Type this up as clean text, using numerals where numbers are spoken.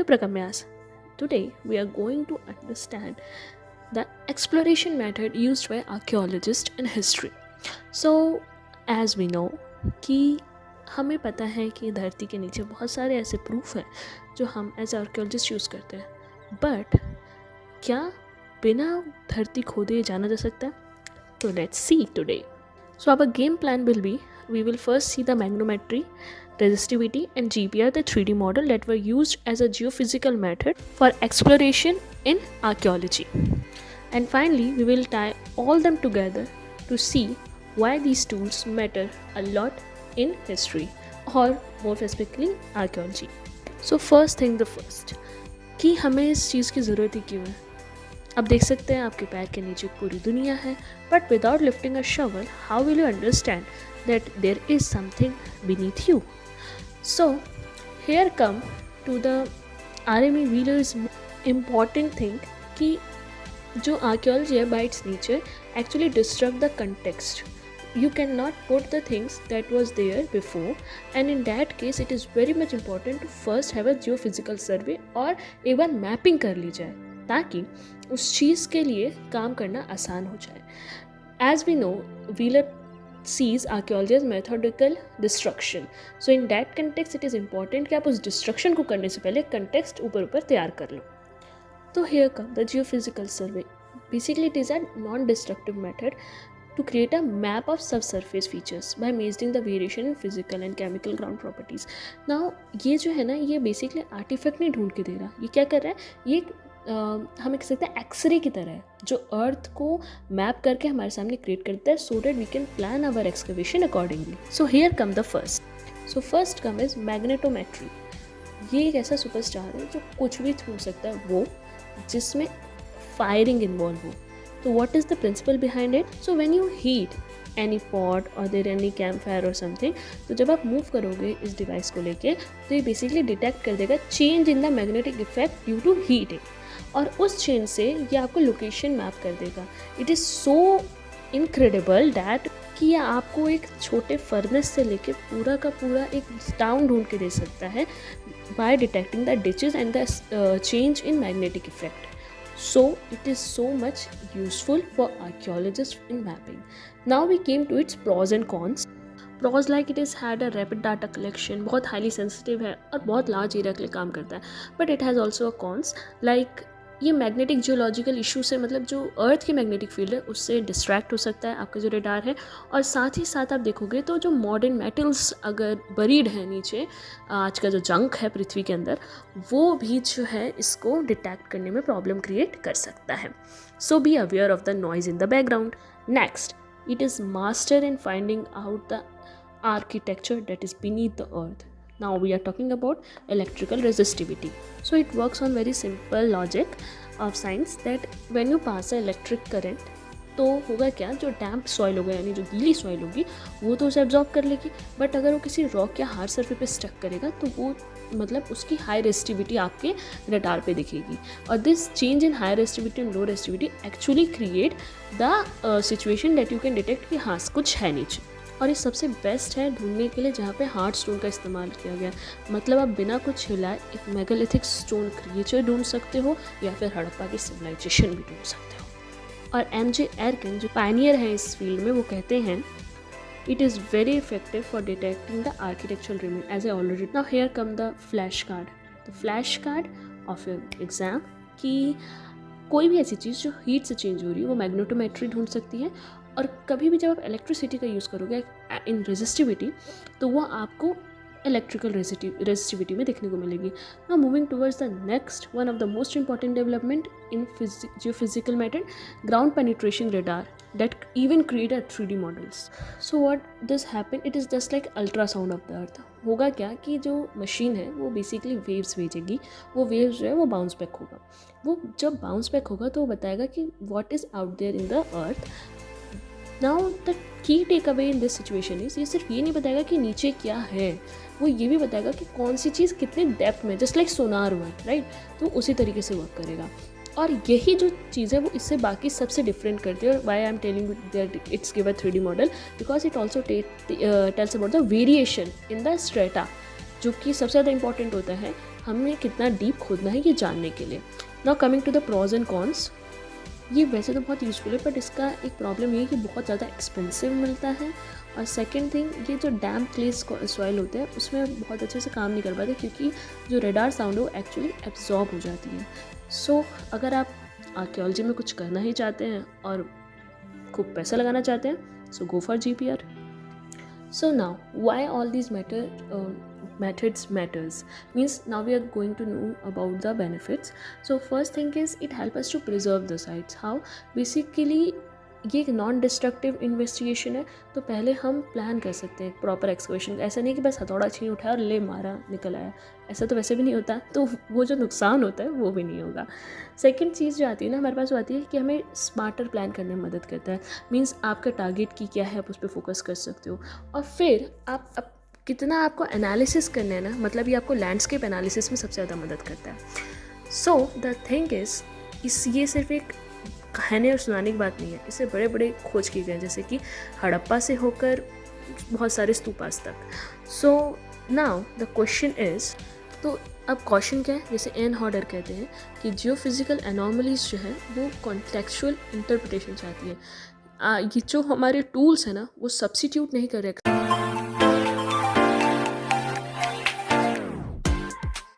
Hello Prakamyas. Today we are going to understand the exploration method used by archaeologists in history. So as we know कि हमें पता है कि धरती के नीचे बहुत सारे ऐसे प्रूफ हैं जो हम एज आर्कियोलॉजिस्ट यूज़ करते हैं, बट क्या बिना धरती खोदे जाना जा सकता है? तो let's see today. So our game plan will be, we will first see the magnetometry, resistivity and GPR, the 3D model that were used as a geophysical method for exploration in archaeology. And finally, we will tie all them together to see why these tools matter a lot in history, or more specifically archaeology. So first thing the first, कि हमें इस चीज़ की ज़रूरत ही क्यों है? अब देख सकते हैं आपके पैर के नीचे पूरी दुनिया है, but without lifting a shovel how will you understand that there is something beneath you? So here come to the RME Wheeler's important thing कि जो आर्कियोलॉजी है by its nature actually destruct the context. You cannot put the things that was there before, and in that case it is very much important to first have a geophysical survey और एक बार mapping कर ली जाए ताकि उस चीज़ के लिए काम करना आसान हो जाए. As we know, Wheeler sees archaeology as methodical destruction. So in that context it is important कि आप उस destruction को करने से पहले context ऊपर तैयार कर लो. तो here come the geophysical survey. Basically it is a non-destructive method to create a map of subsurface features by measuring the variation in physical and chemical ground properties. Now ये जो है ना, ये basically artifact नहीं ढूंढ के दे रहा. ये क्या कर रहा है? ये हमें कह सकते हैं एक्सरे की तरह है जो अर्थ को मैप करके हमारे सामने क्रिएट करता है so that we can plan our excavation accordingly. So here come the first. So first come is magnetometry. ये एक ऐसा सुपरस्टार है जो कुछ भी छू सकता है, वो जिसमें फायरिंग इन्वॉल्व हो. So what is the principle behind it? So when you heat any pot or there any campfire or something, तो जब आप मूव करोगे इस डिवाइस को लेके तो ये बेसिकली डिटेक्ट कर देगा change in the magnetic effect due to heating, और उस चेंज से ये आपको लोकेशन मैप कर देगा. It is so incredible that कि ये आपको एक छोटे फर्नेस से लेके पूरा का पूरा एक टाउन ढूंढ के दे सकता है by detecting the ditches and the change in magnetic effect. So it is so much useful for archaeologists in mapping. Now we came to its pros and cons. Pros like it has had a rapid data collection, बहुत highly sensitive है और बहुत large area के लिए काम करता है. But it has also a cons like ये मैग्नेटिक जियोलॉजिकल इशू से, मतलब जो अर्थ की मैग्नेटिक फील्ड है उससे डिस्ट्रैक्ट हो सकता है आपका जो रेडार है. और साथ ही साथ आप देखोगे तो जो मॉडर्न मेटल्स अगर बरीड है नीचे, आज का जो जंक है पृथ्वी के अंदर, वो भी जो है इसको डिटेक्ट करने में प्रॉब्लम क्रिएट कर सकता है. So be aware of the noise in the background. Next, it is master in finding out the architecture that is beneath the earth. Now we are talking about electrical resistivity. So it works on very simple logic of science that when you pass a electric current, तो होगा क्या, जो डैम्प soil होगा यानी जो गीली soil होगी वो तो उसे एब्जॉर्ब कर लेगी, बट अगर वो किसी रॉक या हार्ड सरफेस पे स्टक करेगा तो वो मतलब उसकी हाई रेजिस्टिविटी आपके रडार पे दिखेगी. और this change in high resistivity and low resistivity actually create the situation that you can detect कि हाँ कुछ है नीचे. और ये सबसे बेस्ट है ढूंढने के लिए जहाँ पे हार्ड स्टोन का इस्तेमाल किया गया. मतलब आप बिना कुछ हिलाए एक मेगालिथिक स्टोन क्रिएचर ढूंढ सकते हो या फिर हड़प्पा की सिविलाइजेशन भी ढूंढ सकते हो. और MJ एरकिन जो पायनियर हैं इस फील्ड में, वो कहते हैं it is very effective for detecting the architectural remain as a already. Now here come the flash card. The flash card of your exam कि कोई भी ऐसी चीज़ जो हीट से चेंज हो रही है वो मैग्नेटोमेट्री ढूंढ सकती है. और कभी भी जब आप इलेक्ट्रिसिटी का यूज़ करोगे इन रेजिस्टिविटी तो वो आपको इलेक्ट्रिकल रेजिस्टिविटी में देखने को मिलेगी. Now moving towards the next one of the most important development in geophysical method, ground penetration radar that even create a 3D models. So what this happen, it is just like ultrasound of the earth. होगा क्या कि जो machine है वो basically waves भेजेगी, वो waves जो है वो बाउंस बैक होगा. वो जब बाउंस बैक होगा तो वो बताएगा कि what is out there in the earth. Now the key takeaway in this situation is, ये सिर्फ ये नहीं बताएगा कि नीचे क्या है, वो ये भी बताएगा कि कौन सी चीज़ कितने डेप्थ में, जस्ट लाइक सोनार वर्क, राइट. तो उसी तरीके से वर्क करेगा. और यही जो चीज़ है वो इससे बाकी सबसे डिफरेंट करती है. Why I am telling that it's give a 3D model because it also tells about the variation in the strata, जो कि सबसे ज़्यादा इंपॉर्टेंट होता है हमें कितना डीप खोदना है ये जानने के लिए। Now coming to the pros and cons, ये वैसे तो बहुत यूज़फुल है बट इसका एक प्रॉब्लम ये है कि बहुत ज़्यादा एक्सपेंसिव मिलता है, और सेकंड थिंग ये जो डैम क्ले सॉइल होते हैं उसमें बहुत अच्छे से काम नहीं कर पाते, क्योंकि जो रेडार साउंड है वो एक्चुअली एब्जॉर्ब हो जाती है। सो अगर आप आर्कियोलॉजी में कुछ करना ही चाहते हैं और खूब पैसा लगाना चाहते हैं, so go for GPR। So now, why all these methods matters? Means now we are going to know about the benefits. So first thing is it helps us to preserve the sites. How? Basically ये एक non destructive investigation है, तो पहले हम plan कर सकते हैं proper excavation. ऐसा नहीं कि बस हथौड़ा छीन उठाया और ले मारा निकल आया, ऐसा तो वैसे भी नहीं होता, तो वो जो नुकसान होता है वो भी नहीं होगा। सेकंड चीज़ जो आती है ना हमारे पास, वो आती है कि हमें स्मार्टर प्लान करने में मदद करता है। मीन्स आपका टारगेट की क्या है, आप उस पर फोकस कर सकते हो, और फिर आप कितना आपको एनालिसिस करना है ना, मतलब ये आपको लैंडस्केप एनालिसिस में सबसे ज़्यादा मदद करता है। सो द थिंग इज़ ये सिर्फ एक कहने और सुनाने की बात नहीं है, इससे बड़े बड़े खोज किए गए, जैसे कि हड़प्पा से होकर बहुत सारे स्तूपास तक। So now the question is, तो अब क्वेश्चन क्या है, जैसे एन हॉडर कहते हैं कि जियोफिजिकल एनॉमलीज जो है वो कॉन्टेक्चुअल इंटरप्रिटेशन चाहती है। ये जो हमारे टूल्स हैं ना वो सब्सिट्यूट नहीं कर रहे।